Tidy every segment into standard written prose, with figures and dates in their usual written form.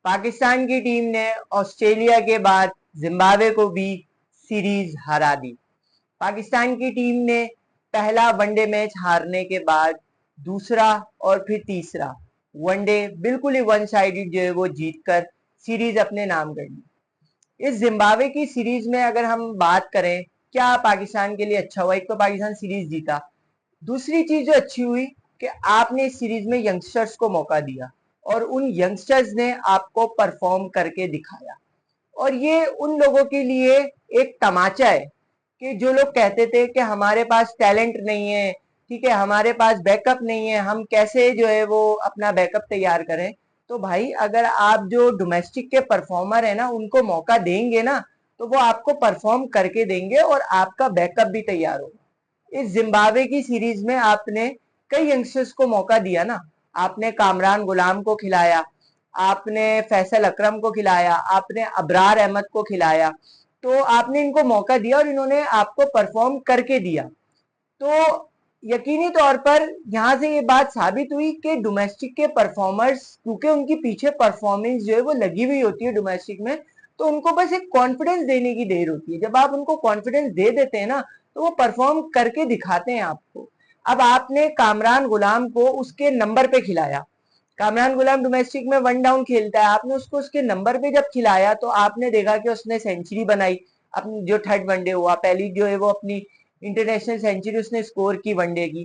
पाकिस्तान की टीम ने ऑस्ट्रेलिया के बाद जिम्बाब्वे को भी सीरीज हरा दी। पाकिस्तान की टीम ने पहला वनडे मैच हारने के बाद दूसरा और फिर तीसरा वनडे बिल्कुल ही वन साइडेड जो है वो जीतकर सीरीज अपने नाम कर ली। इस जिम्बाब्वे की सीरीज में अगर हम बात करें क्या पाकिस्तान के लिए अच्छा हुआ, एक तो पाकिस्तान सीरीज जीता, दूसरी चीज जो अच्छी हुई कि आपने इस सीरीज में यंगस्टर्स को मौका दिया और उन यंगस्टर्स ने आपको परफॉर्म करके दिखाया। और ये उन लोगों के लिए एक तमाचा है कि जो लोग कहते थे कि हमारे पास टैलेंट नहीं है, ठीक है, हमारे पास बैकअप नहीं है, हम कैसे जो है वो अपना बैकअप तैयार करें। तो भाई अगर आप जो डोमेस्टिक के परफॉर्मर है ना उनको मौका देंगे ना तो वो आपको परफॉर्म करके देंगे और आपका बैकअप भी तैयार होगा। इस जिम्बाब्वे की सीरीज में आपने कई यंगस्टर्स को मौका दिया ना, आपने कामरान गुलाम को खिलाया, आपने फैसल अकरम को खिलाया, आपने अबरार अहमद को खिलाया, तो आपने इनको मौका दिया और इन्होंने आपको परफॉर्म करके दिया। तो यकीनी तौर पर यहाँ से ये बात साबित हुई कि डोमेस्टिक के परफॉर्मर्स क्योंकि उनकी पीछे परफॉर्मेंस जो है वो लगी हुई होती है डोमेस्टिक में, तो उनको बस एक कॉन्फिडेंस देने की देर होती है। जब आप उनको कॉन्फिडेंस दे देते हैं ना तो वो परफॉर्म करके दिखाते हैं आपको। अब आपने कामरान गुलाम को उसके नंबर पे खिलाया, कामरान गुलाम डोमेस्टिक में वन डाउन खेलता है, आपने उसको उसके नंबर पे जब खिलाया तो आपने देखा कि उसने सेंचुरी बनाई, अपनी जो थर्ड वनडे हुआ, पहली जो है वो अपनी इंटरनेशनल सेंचुरी उसने स्कोर की वनडे की।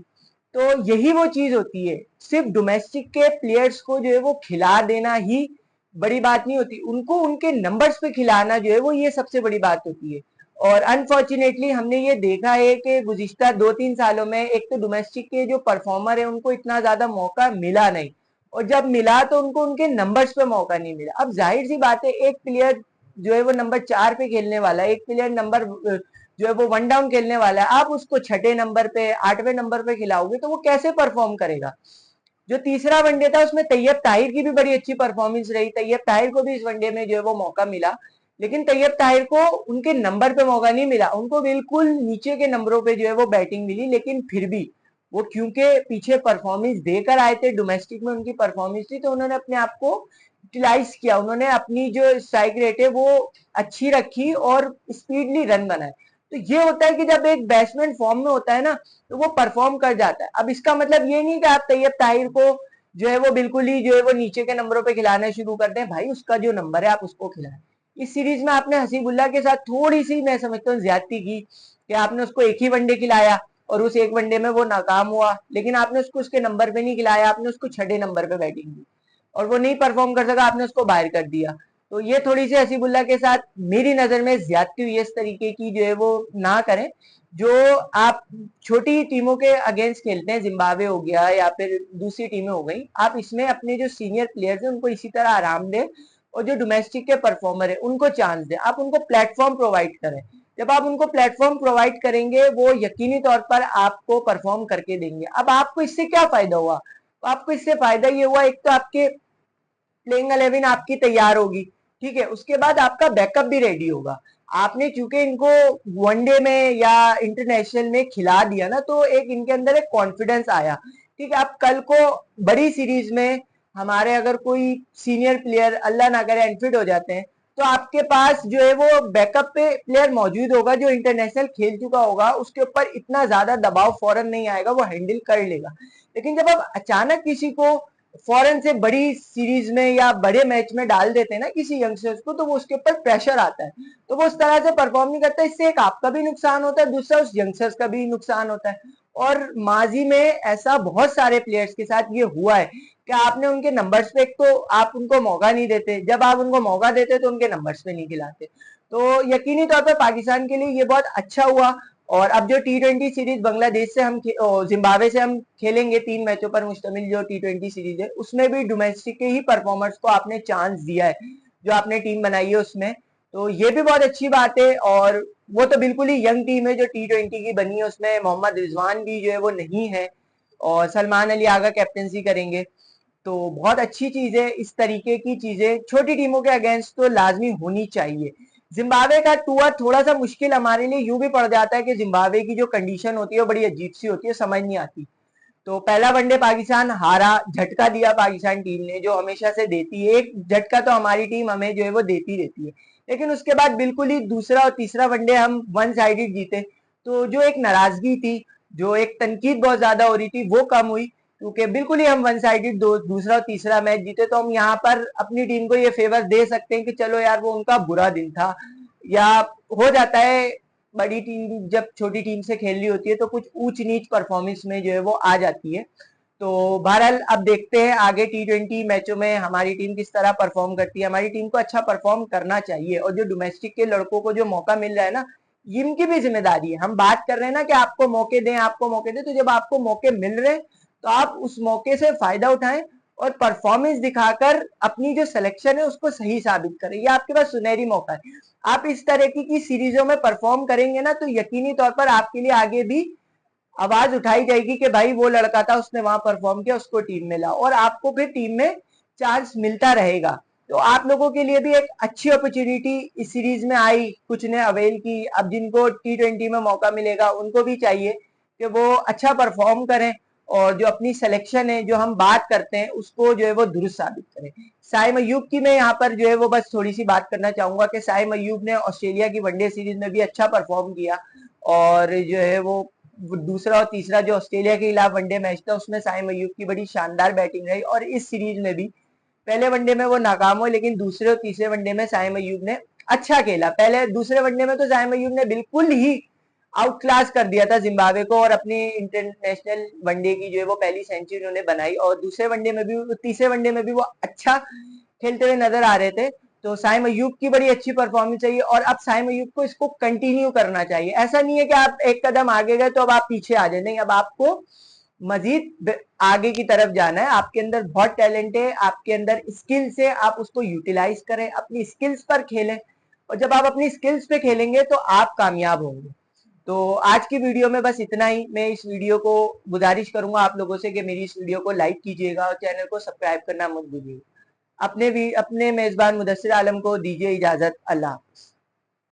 तो यही वो चीज होती है, सिर्फ डोमेस्टिक के प्लेयर्स को जो है वो खिला देना ही बड़ी बात नहीं होती, उनको उनके नंबर्स पे खिलाना जो है वो ये सबसे बड़ी बात होती है। और अनफॉर्चुनेटली हमने ये देखा है कि गुज़िश्ता 2-3 सालों में एक तो डोमेस्टिक के जो परफॉर्मर है उनको इतना ज्यादा मौका मिला नहीं, और जब मिला तो उनको उनके नंबर्स पे मौका नहीं मिला। अब जाहिर सी बात है एक प्लेयर जो है वो नंबर 4 पे खेलने वाला है, एक प्लेयर नंबर जो है वो वन डाउन खेलने वाला है, आप उसको छठे नंबर पे 8वें नंबर पे खिलाओगे तो वो कैसे परफॉर्म करेगा। जो तीसरा वनडे था उसमें तैयब ताहिर की भी बड़ी अच्छी परफॉर्मेंस रही, तैयब ताहिर को भी इस वनडे में जो है वो मौका मिला, लेकिन तैयब ताहिर को उनके नंबर पे मौका नहीं मिला, उनको बिल्कुल नीचे के नंबरों पे जो है वो बैटिंग मिली। लेकिन फिर भी वो क्योंकि पीछे परफॉर्मेंस देकर आए थे, डोमेस्टिक में उनकी परफॉर्मेंस थी, तो उन्होंने अपने आप को यूटिलाइज किया, उन्होंने अपनी जो स्ट्राइक रेट है वो अच्छी रखी और स्पीडली रन बनाए। तो ये होता है कि जब एक बैट्समैन फॉर्म में होता है ना तो वो परफॉर्म कर जाता है। अब इसका मतलब ये नहीं कि आप तैयब ताहिर को जो है वो बिल्कुल ही जो है वो नीचे के नंबरों पे खिलाना शुरू कर दें, भाई उसका जो नंबर है आप उसको खिलाएं। इस सीरीज में आपने हसीबुल्ला के साथ थोड़ी सी मैं समझता हूँ ज्यादती की कि आपने उसको एक ही वनडे खिलाया और उस एक वनडे में वो नाकाम हुआ, लेकिन आपने उसको उसके नंबर पे नहीं खिलाया, आपने उसको छठे नंबर पे बैटिंग दी और वो नहीं परफॉर्म कर सका, आपने उसको बाहर कर दिया। तो ये थोड़ी सी हसीबुल्ला के साथ मेरी नजर में ज्यादती हुई, इस तरीके की जो है वो ना करें। जो आप छोटी टीमों के अगेंस्ट खेलते हैं, जिम्बाब्वे हो गया या फिर दूसरी टीमें हो गई, आप इसमें अपने जो सीनियर प्लेयर्स हैं उनको इसी तरह आराम दें और जो डोमेस्टिक के परफॉर्मर है उनको चांस दें, आप उनको प्लेटफॉर्म प्रोवाइड करें। जब आप उनको प्लेटफॉर्म प्रोवाइड करेंगे वो यकीनी तौर पर आपको परफॉर्म करके देंगे। अब आपको इससे क्या फायदा हुआ, आपको इससे फायदा ये हुआ, एक तो आपके प्लेइंग 11 आपकी तैयार होगी, ठीक है, उसके बाद आपका बैकअप भी रेडी होगा। आपने चूंकि इनको वनडे में या इंटरनेशनल में खिला दिया ना तो एक इनके अंदर एक कॉन्फिडेंस आया, ठीक है। आप कल को बड़ी सीरीज में हमारे अगर कोई सीनियर प्लेयर अल्लाह ना करे अनफिट हो जाते हैं तो आपके पास जो है वो बैकअप पे प्लेयर मौजूद होगा जो इंटरनेशनल खेल चुका होगा, उसके ऊपर इतना ज्यादा दबाव फौरन नहीं आएगा, वो हैंडल कर लेगा। लेकिन जब आप अचानक किसी को फॉरेन से बड़ी सीरीज में या बड़े मैच में डाल देते हैं ना किसी यंगस्टर्स को, तो वो उसके ऊपर प्रेशर आता है, तो वो उस तरह से परफॉर्म नहीं करता, इससे एक आपका भी नुकसान होता है, दूसरा उस यंगस्टर्स का भी नुकसान होता है। और माजी में ऐसा बहुत सारे प्लेयर्स के साथ ये हुआ है कि आपने उनके नंबर्स पे, एक तो आप उनको मौका नहीं देते, जब आप उनको मौका देते तो उनके नंबर्स पे नहीं खिलाते। तो यकीनी तौर पर पाकिस्तान के लिए ये बहुत अच्छा हुआ। और अब जो T20 सीरीज बांग्लादेश से हम जिम्बाब्वे से हम खेलेंगे, 3 मैचों पर मुश्तमिल जो T20 सीरीज है उसमें भी डोमेस्टिक के ही परफॉर्मर्स को आपने चांस दिया है, जो आपने टीम बनाई है उसमें, तो ये भी बहुत अच्छी बात है। और वो तो बिल्कुल ही यंग टीम है जो T20 की बनी है, उसमें मोहम्मद रिजवान भी जो है वो नहीं है और सलमान अली आगा कैप्टनसी करेंगे, तो बहुत अच्छी चीज है। इस तरीके की चीजें छोटी टीमों के अगेंस्ट तो लाजमी होनी चाहिए। जिम्बाब्वे का टूर थोड़ा सा मुश्किल हमारे लिए यूं भी पड़ जाता है कि जिम्बाब्वे की जो कंडीशन होती है वो बड़ी अजीब सी होती है, समझ नहीं आती। तो पहला वनडे पाकिस्तान हारा, झटका दिया पाकिस्तान टीम ने, जो हमेशा से देती है। एक झटका तो हमारी टीम हमें जो है वो देती रहती है, लेकिन उसके बाद बिल्कुल ही दूसरा और तीसरा वनडे हम वन साइडेड जीते। तो जो एक नाराजगी थी, जो एक तनकीद बहुत ज्यादा हो रही थी, वो कम हुई, क्योंकि बिल्कुल ही हम वन साइडेड दूसरा और तीसरा मैच जीते। तो हम यहाँ पर अपनी टीम को ये फेवर दे सकते हैं कि चलो यार, वो उनका बुरा दिन था, या हो जाता है बड़ी टीम जब छोटी टीम से खेल रही होती है तो कुछ ऊंच नीच परफॉर्मेंस में जो है वो आ जाती है। तो बहरहाल अब देखते हैं आगे T20 मैचों में हमारी टीम किस तरह परफॉर्म करती है। हमारी टीम को अच्छा परफॉर्म करना चाहिए, और जो डोमेस्टिक के लड़कों को जो मौका मिल रहा है ना, इनकी भी जिम्मेदारी है। हम बात कर रहे हैं ना कि आपको मौके दें, आपको मौके दें, तो जब आपको मौके मिल रहे हैं तो आप उस मौके से फायदा उठाएं और परफॉर्मेंस दिखाकर अपनी जो सिलेक्शन है उसको सही साबित करें। ये आपके पास सुनहरी मौका है। आप इस तरह की सीरीजों में परफॉर्म करेंगे ना, तो यकीनी तौर पर आपके लिए आगे भी आवाज उठाई जाएगी कि भाई वो लड़का था, उसने वहां परफॉर्म किया, उसको टीम में ला, और आपको फिर टीम में चांस मिलता रहेगा। तो आप लोगों के लिए भी एक अच्छी अपॉर्चुनिटी इस सीरीज में आई, कुछ ने अवेल की। अब जिनको T20 में मौका मिलेगा उनको भी चाहिए कि वो अच्छा परफॉर्म करें, और जो अपनी सिलेक्शन है, जो हम बात करते हैं, उसको जो है वो दुरुस्त साबित करें। साइम अयूब की मैं यहाँ पर जो है वो बस थोड़ी सी बात करना चाहूंगा कि साइम अयूब ने ऑस्ट्रेलिया की वनडे सीरीज में भी अच्छा परफॉर्म किया, और जो है वो दूसरा और तीसरा जो ऑस्ट्रेलिया के खिलाफ वनडे मैच था उसमें साइम अयूब की बड़ी शानदार बैटिंग रही। और इस सीरीज में भी पहले वनडे में वो नाकाम हुए, लेकिन दूसरे और तीसरे वनडे में साइम अयूब ने अच्छा खेला। पहले दूसरे वनडे में तो साइम अयूब ने बिल्कुल ही आउट क्लास कर दिया था जिम्बाब्वे को, और अपनी इंटरनेशनल वनडे की जो है वो पहली सेंचुरी उन्होंने बनाई, और दूसरे वनडे में भी, तीसरे वनडे में भी वो अच्छा खेलते हुए नजर आ रहे थे। तो साइम अयूब की बड़ी अच्छी परफॉर्मेंस चाहिए, और अब साइम अयूब को इसको कंटिन्यू करना चाहिए। ऐसा नहीं है कि आप एक कदम आगे गए तो अब आप पीछे आ जाए, नहीं, अब आपको मजीद आगे की तरफ जाना है। आपके अंदर बहुत टैलेंट है, आपके अंदर स्किल्स है, आप उसको यूटिलाइज करें, अपनी स्किल्स पर खेलें, और जब आप अपनी स्किल्स पे खेलेंगे तो आप कामयाब होंगे। तो आज की वीडियो में बस इतना ही। मैं इस वीडियो को गुजारिश करूंगा आप लोगों से कि मेरी इस वीडियो को लाइक कीजिएगा और चैनल को सब्सक्राइब करना मत भूलिएगा। अपने मेजबान मुदस्सिर आलम को दीजिए इजाजत। अल्लाह हाफ़िज़।